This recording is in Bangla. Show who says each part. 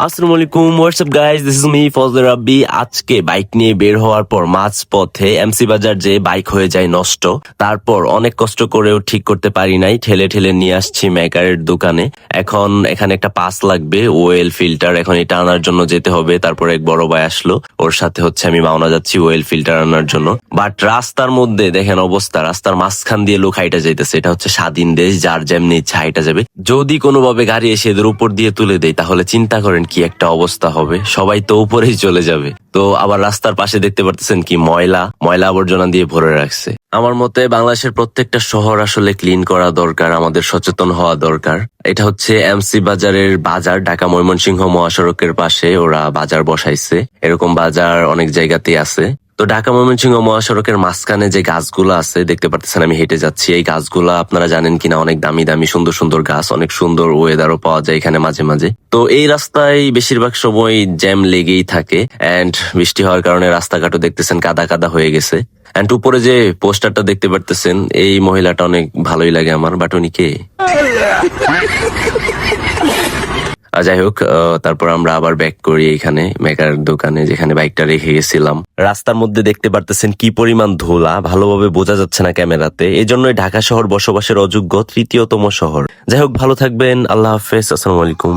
Speaker 1: আসসালামু আলাইকুম, WhatsApp guys, this is me Fazle Rabbi. আজকে বাইক নিয়ে বের হওয়ার পর মাঝ পথে এমসি বাজার যে বাইক হয়ে যায় নষ্ট। তারপর অনেক কষ্ট করেও ঠিক করতে পারি নাই, ঠেলে ঠেলে নিয়ে আসছি মেকারের দোকানে। এখন এখানে একটা পাস লাগবে, ওয়েল ফিল্টার। এখন এটা আনার জন্য যেতে হবে। তারপর এক বড় ভাই আসলো, ওর সাথে হচ্ছে আমি মাওনা যাচ্ছি ওয়েল ফিল্টার আনার জন্য। বাট রাস্তার মধ্যে দেখেন অবস্থা, রাস্তার মাঝখান দিয়ে লোক হাইটা যাইতেছে। এটা হচ্ছে স্বাধীন দেশ, যার যেমনি ইচ্ছা হাইটা যাবে। যদি কোনোভাবে গাড়ি এসে এদের উপর দিয়ে তুলে দেয় তাহলে চিন্তা করেন কি একটা অবস্থা হবে। সবাই তো উপরেই চলে যাবে। তো আবার রাস্তার পাশে দেখতে পারতেছেন কি ময়লা আবর্জনা দিয়ে ভরে রাখছে। আমার মতে বাংলাদেশের প্রত্যেকটা শহর আসলে ক্লিন করা দরকার, আমাদের সচেতন হওয়া দরকার। এটা হচ্ছে এমসি বাজারের বাজার, ঢাকা ময়মনসিংহ মহাসড়কের পাশে ওরা বাজার বসাইছে। এরকম বাজার অনেক জায়গাতেই আছে। তো ঢাকা ময়মনসিংহ মহাসড়কের মাঝখানে যে গাছগুলো আছে দেখতে পারতেছেন, আমি হেঁটে যাচ্ছি। এই গাছগুলা আপনারা জানেন কিনা, অনেক দামি দামি সুন্দর সুন্দর গাছ, অনেক সুন্দর ওয়েদারও পাওয়া যায় এখানে মাঝে মাঝে। তো এই রাস্তায় বেশিরভাগ সময় জ্যাম লেগেই থাকে, এন্ড বৃষ্টি হওয়ার কারণে রাস্তাঘাটও দেখতেছেন কাদা কাদা হয়ে গেছে। এন্ড উপরে যে পোস্টারটা দেখতে পারতেছেন, এই মহিলাটা অনেক ভালোই লাগে আমার, বাট উনি কে? যাই হোক, তারপর আমরা আবার ব্যাক করি এখানে মেকার দোকানে, যেখানে বাইকটা রেখে গেছিলাম। রাস্তার মধ্যে দেখতে পারতেছেন কি পরিমাণ ধুলা, ভালোভাবে বোঝা যাচ্ছে না ক্যামেরাতে। এই জন্যই ঢাকা শহর বসবাসের অযোগ্য তৃতীয়তম শহর। যাই হোক, ভালো থাকবেন, আল্লাহ হাফেজ, আসসালামু আলাইকুম।